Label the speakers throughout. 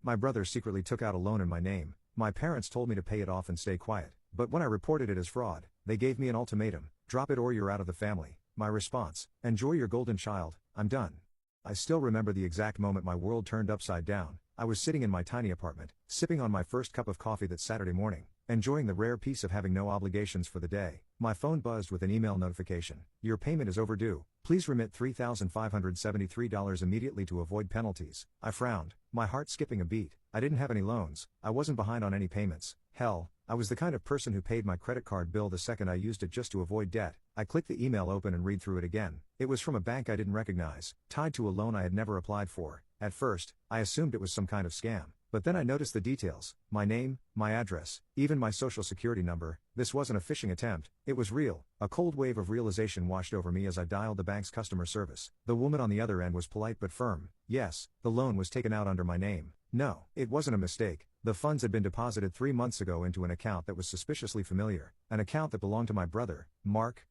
Speaker 1: My brother secretly took out a loan in my name. My parents told me to pay it off and stay quiet. But when I reported it as fraud, they gave me an ultimatum: drop it or you're out of the family. My response: enjoy your golden child, I'm done. I still remember the exact moment my world turned upside down. I was sitting in my tiny apartment, sipping on my first cup of coffee that Saturday morning, enjoying the rare peace of having no obligations for the day. My phone buzzed with an email notification. Your payment is overdue. Please remit $3,573 immediately to avoid penalties. I frowned, my heart skipping a beat. I didn't have any loans. I wasn't behind on any payments. Hell, I was the kind of person who paid my credit card bill the second I used it just to avoid debt. I clicked the email open and read through it again. It was from a bank I didn't recognize, tied to a loan I had never applied for. At first, I assumed it was some kind of scam. But then I noticed the details: my name, my address, even my social security number. This wasn't a phishing attempt, it was real. A cold wave of realization washed over me as I dialed the bank's customer service. The woman on the other end was polite but firm. Yes, the loan was taken out under my name. No, it wasn't a mistake. The funds had been deposited 3 months ago into an account that was suspiciously familiar. An account that belonged to my brother, Mark.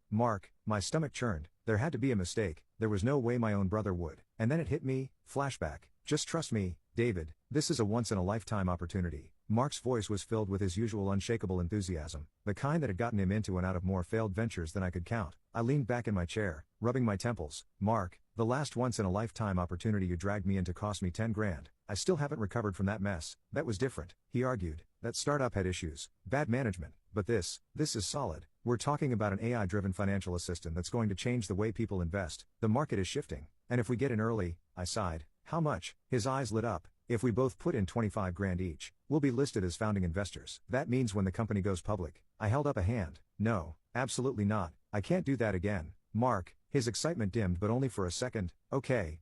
Speaker 1: My stomach churned. There had to be a mistake. There was no way my own brother would. And then it hit me, flashback. Just trust me, David, this is a once-in-a-lifetime opportunity. Mark's voice was filled with his usual unshakable enthusiasm, the kind that had gotten him into and out of more failed ventures than I could count. I leaned back in my chair, rubbing my temples. Mark, the last once-in-a-lifetime opportunity you dragged me into cost me 10 grand. I still haven't recovered from that mess. That was different, he argued. That startup had issues, bad management. But this is solid. We're talking about an AI-driven financial assistant that's going to change the way people invest. The market is shifting. And if we get in early, I sighed. How much? His eyes lit up. If we both put in 25 grand each, we'll be listed as founding investors. That means when the company goes public. I held up a hand. No, absolutely not. I can't do that again. Mark, his excitement dimmed but only for a second. Okay.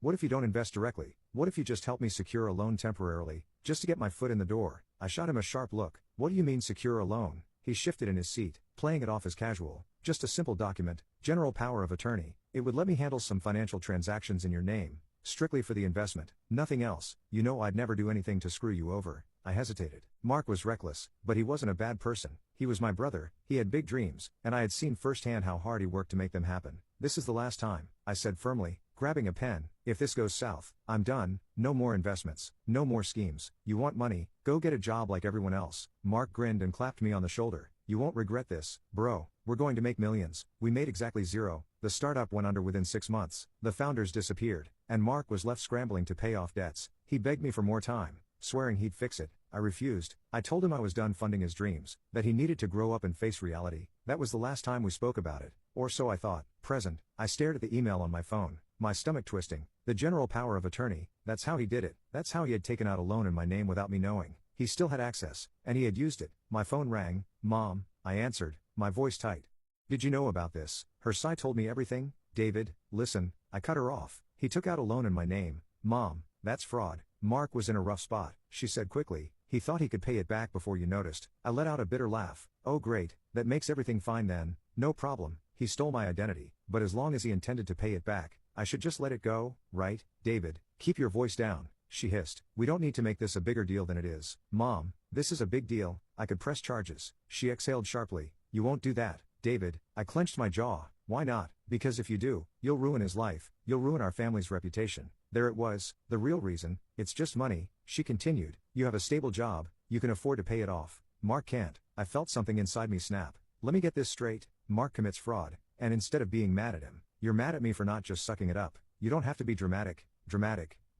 Speaker 1: What if you don't invest directly? What if you just help me secure a loan temporarily, just to get my foot in the door? I shot him a sharp look. What do you mean secure a loan? He shifted in his seat, playing it off as casual. Just a simple document, general power of attorney. It would let me handle some financial transactions in your name. Strictly for the investment, nothing else. You know I'd never do anything to screw you over. I hesitated. Mark was reckless, but he wasn't a bad person. He was my brother, he had big dreams, and I had seen firsthand how hard he worked to make them happen. This is the last time, I said firmly, grabbing a pen. If this goes south, I'm done. No more investments, no more schemes. You want money, go get a job like everyone else. Mark grinned and clapped me on the shoulder. You won't regret this, bro. We're going to make millions. We made exactly zero. The startup went under within 6 months. The founders disappeared, and Mark was left scrambling to pay off debts. He begged me for more time, swearing he'd fix it. I refused. I told him I was done funding his dreams, that he needed to grow up and face reality. That was the last time we spoke about it. Or so I thought. Present. I stared at the email on my phone, my stomach twisting. The general power of attorney, that's how he did it. That's how he had taken out a loan in my name without me knowing. He still had access, and he had used it. My phone rang. Mom, I answered, my voice tight. Did you know about this? Her sigh told me everything. David, listen. I cut her off. He took out a loan in my name. Mom, that's fraud. Mark was in a rough spot, she said quickly. He thought he could pay it back before you noticed. I let out a bitter laugh. Oh great, that makes everything fine then. No problem. He stole my identity, but as long as he intended to pay it back, I should just let it go, right? David, keep your voice down, she hissed. We don't need to make this a bigger deal than it is. Mom, this is a big deal. I could press charges. She exhaled sharply. You won't do that, David. I clenched my jaw. Why not? Because if you do, you'll ruin his life. You'll ruin our family's reputation. There it was, the real reason. It's just money, she continued. You have a stable job, you can afford to pay it off. Mark can't. I felt something inside me snap. Let me get this straight. Mark commits fraud, and instead of being mad at him, you're mad at me for not just sucking it up. You don't have to be dramatic.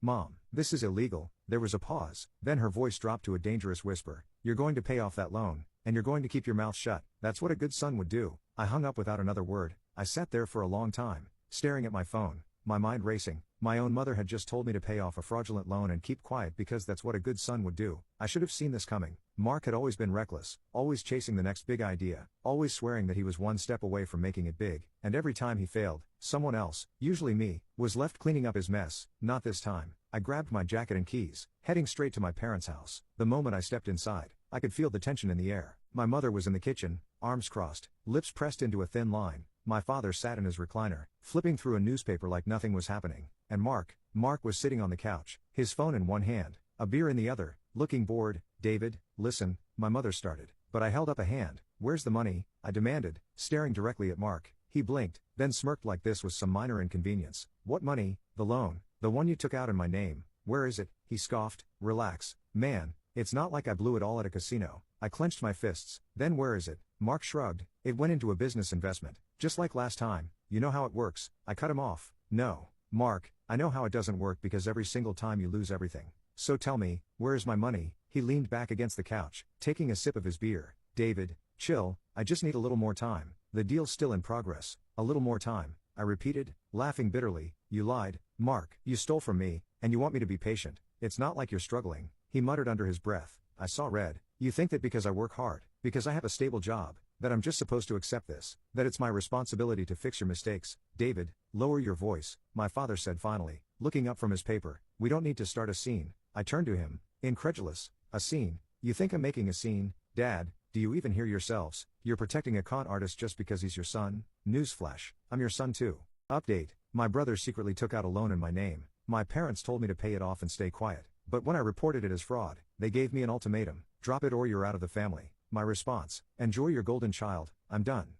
Speaker 1: Mom, this is illegal. There was a pause, then her voice dropped to a dangerous whisper. You're going to pay off that loan, and you're going to keep your mouth shut. That's what a good son would do. I hung up without another word. I sat there for a long time, staring at my phone, my mind racing. My own mother had just told me to pay off a fraudulent loan and keep quiet because that's what a good son would do. I should have seen this coming. Mark had always been reckless, always chasing the next big idea, always swearing that he was one step away from making it big, and every time he failed, someone else, usually me, was left cleaning up his mess. Not this time. I grabbed my jacket and keys, heading straight to my parents' house. The moment I stepped inside, I could feel the tension in the air. My mother was in the kitchen, arms crossed, lips pressed into a thin line. My father sat in his recliner, flipping through a newspaper like nothing was happening. And Mark was sitting on the couch, his phone in one hand, a beer in the other, looking bored. David, listen, my mother started. But I held up a hand. Where's the money? I demanded, staring directly at Mark. He blinked, then smirked like this was some minor inconvenience. What money? The loan. The one you took out in my name. Where is it? He scoffed. Relax, man, it's not like I blew it all at a casino. I clenched my fists. Then where is it? Mark shrugged. It went into a business investment. Just like last time, you know how it works. I cut him off. No, Mark, I know how it doesn't work because every single time you lose everything. So tell me, where is my money? He leaned back against the couch, taking a sip of his beer. David, chill, I just need a little more time. The deal's still in progress. A little more time, I repeated, laughing bitterly. You lied, Mark. You stole from me, and you want me to be patient. It's not like you're struggling, he muttered under his breath. I saw red. You think that because I work hard, because I have a stable job, that I'm just supposed to accept this, that it's my responsibility to fix your mistakes. David, lower your voice, my father said finally, looking up from his paper. We don't need to start a scene. I turned to him, incredulous. A scene? You think I'm making a scene? Dad, do you even hear yourselves? You're protecting a con artist just because he's your son? Newsflash, I'm your son too. Update, my brother secretly took out a loan in my name. My parents told me to pay it off and stay quiet. But when I reported it as fraud, they gave me an ultimatum. Drop it or you're out of the family. My response, enjoy your golden child, I'm done.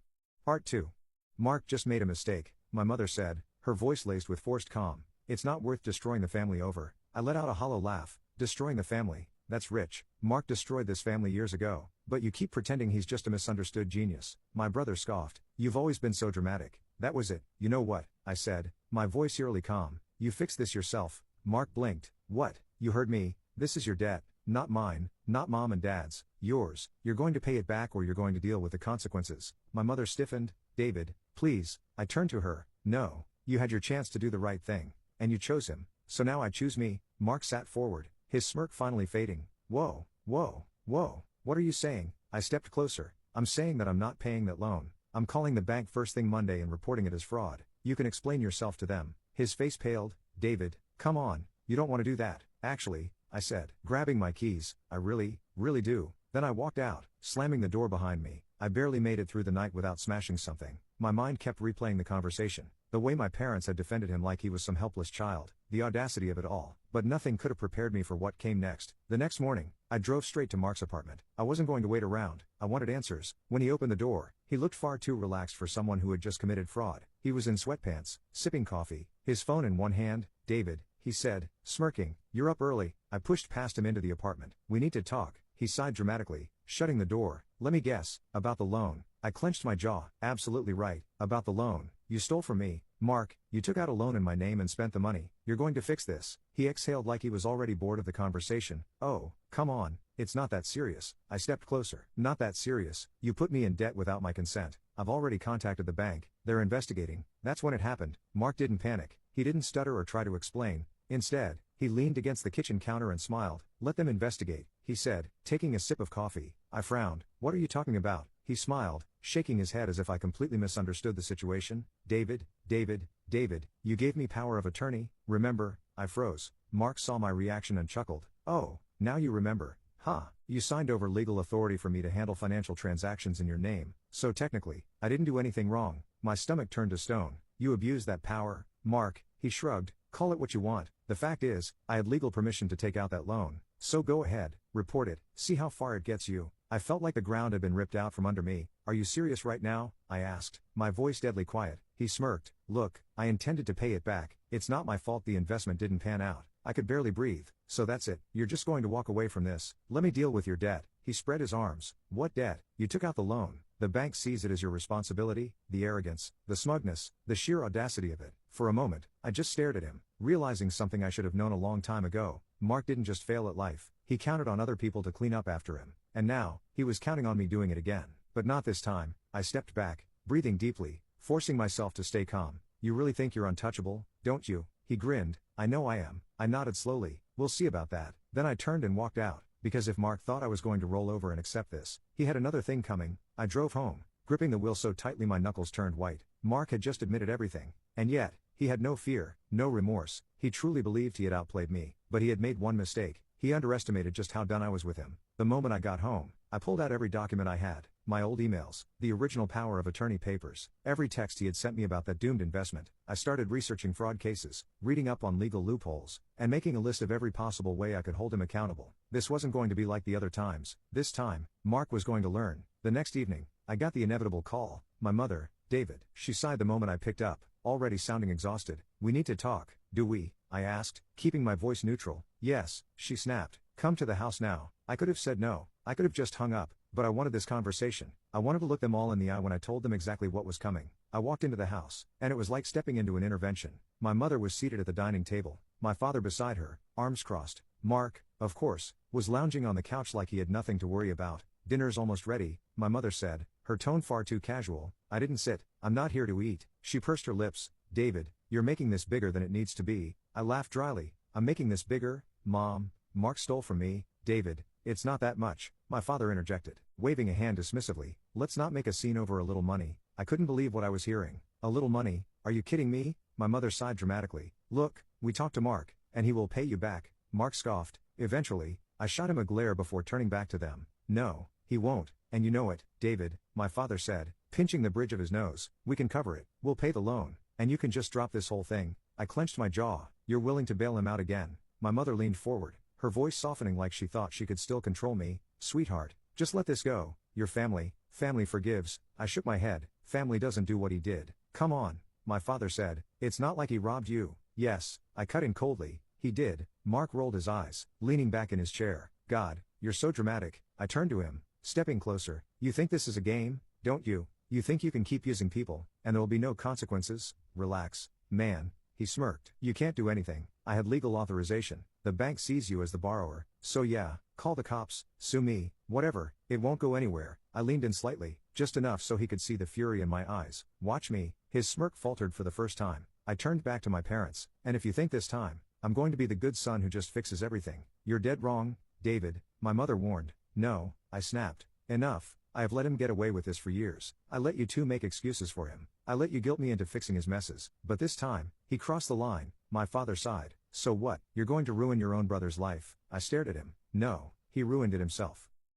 Speaker 1: Part 2. Mark just made a mistake, my mother said, her voice laced with forced calm. It's not worth destroying the family over. I let out a hollow laugh. Destroying the family? That's rich. Mark destroyed this family years ago, but you keep pretending he's just a misunderstood genius. My brother scoffed. You've always been so dramatic. That was it. You know what? I said, my voice eerily calm. You fix this yourself. Mark blinked. What? You heard me. This is your debt. Not mine, not mom and dad's, yours. You're going to pay it back or you're going to deal with the consequences. My mother stiffened. David, please. I turned to her. No, you had your chance to do the right thing, and you chose him, so now I choose me. Mark sat forward, his smirk finally fading. Whoa, whoa, whoa, what are you saying? I stepped closer. I'm saying that I'm not paying that loan. I'm calling the bank first thing Monday and reporting it as fraud. You can explain yourself to them. His face paled. David, come on, you don't want to do that. Actually, I said, grabbing my keys, I really do. Then I walked out, slamming the door behind me. I barely made it through the night without smashing something. My mind kept replaying the conversation, the way my parents had defended him like he was some helpless child, the audacity of it all. But nothing could have prepared me for what came next. The next morning, I drove straight to Mark's apartment. I wasn't going to wait around. I wanted answers. When he opened the door, he looked far too relaxed for someone who had just committed fraud. He was in sweatpants, sipping coffee, his phone in one hand. David, he said, smirking, you're up early. I pushed past him into the apartment. We need to talk. He sighed dramatically, shutting the door. Let me guess, about the loan. I clenched my jaw. Absolutely right, about the loan. You stole from me, Mark. You took out a loan in my name and spent the money. You're going to fix this. He exhaled like he was already bored of the conversation. Oh, come on, it's not that serious. I stepped closer. Not that serious. You put me in debt without my consent. I've already contacted the bank. They're investigating. That's when it happened. Mark didn't panic. He didn't stutter or try to explain. Instead, he leaned against the kitchen counter and smiled. Let them investigate, he said, taking a sip of coffee. I frowned. What are you talking about? He smiled, shaking his head as if I completely misunderstood the situation. David, you gave me power of attorney, remember? I froze. Mark saw my reaction and chuckled. Oh, now you remember. Huh, you signed over legal authority for me to handle financial transactions in your name, so technically, I didn't do anything wrong. My stomach turned to stone. You abused that power, Mark, he shrugged. Call it what you want. The fact is, I had legal permission to take out that loan. So go ahead, report it, see how far it gets you. I felt like the ground had been ripped out from under me. Are you serious right now? I asked, my voice deadly quiet. He smirked. Look, I intended to pay it back. It's not my fault the investment didn't pan out. I could barely breathe. So that's it. You're just going to walk away from this. Let me deal with your debt. He spread his arms. What debt? You took out the loan. The bank sees it as your responsibility. The arrogance, the smugness, the sheer audacity of it. For a moment, I just stared at him, realizing something I should have known a long time ago. Mark didn't just fail at life. He counted on other people to clean up after him. And now, he was counting on me doing it again. But not this time. I stepped back, breathing deeply, forcing myself to stay calm. You really think you're untouchable, don't you? He grinned. I know I am. I nodded slowly. We'll see about that. Then I turned and walked out, because if Mark thought I was going to roll over and accept this, he had another thing coming. I drove home, gripping the wheel so tightly my knuckles turned white. Mark had just admitted everything. And yet, he had no fear, no remorse. He truly believed he had outplayed me, but he had made one mistake. He underestimated just how done I was with him. The moment I got home, I pulled out every document I had, my old emails, the original power of attorney papers, every text he had sent me about that doomed investment. I started researching fraud cases, reading up on legal loopholes, and making a list of every possible way I could hold him accountable. This wasn't going to be like the other times. This time, Mark was going to learn. The next evening, I got the inevitable call. My mother, David. She sighed the moment I picked up, already sounding exhausted. We need to talk. Do we? I asked, keeping my voice neutral. Yes, she snapped. Come to the house now. I could have said no. I could have just hung up, but I wanted this conversation. I wanted to look them all in the eye when I told them exactly what was coming. I walked into the house, and it was like stepping into an intervention. My mother was seated at the dining table, my father beside her, arms crossed. Mark, of course, was lounging on the couch like he had nothing to worry about. Dinner's almost ready, my mother said, her tone far too casual. I didn't sit. I'm not here to eat. She pursed her lips. David, you're making this bigger than it needs to be. I laughed dryly. I'm making this bigger, Mom. Mark stole from me. David, it's not that much, my father interjected, waving a hand dismissively. Let's not make a scene over a little money. I couldn't believe what I was hearing. A little money? Are you kidding me? My mother sighed dramatically. Look, we talked to Mark, and he will pay you back. Mark scoffed. Eventually. I shot him a glare before turning back to them. No, he won't, and you know it, David, my father said, pinching the bridge of his nose. We can cover it. We'll pay the loan, and you can just drop this whole thing. I clenched my jaw. You're willing to bail him out again? My mother leaned forward, her voice softening like she thought she could still control me. Sweetheart, just let this go. Your family forgives. I shook my head. Family doesn't do what he did. Come on, my father said. It's not like he robbed you. Yes, I cut in coldly. He did. Mark rolled his eyes, leaning back in his chair. God, you're so dramatic. I turned to him, stepping closer. You think this is a game, don't you? You think you can keep using people, and there'll be no consequences? Relax, man. He smirked. You can't do anything. I had legal authorization. The bank sees you as the borrower. So yeah, call the cops, sue me, whatever. It won't go anywhere. I leaned in slightly, just enough so he could see the fury in my eyes. Watch me. His smirk faltered for the first time. I turned back to my parents. And if you think this time, I'm going to be the good son who just fixes everything, you're dead wrong, David, my mother warned. No, I snapped. Enough. I have let him get away with this for years. I let you two make excuses for him. I let you guilt me into fixing his messes. But this time, he crossed the line. My father sighed. So what? You're going to ruin your own brother's life? I stared at him. No, he ruined it himself.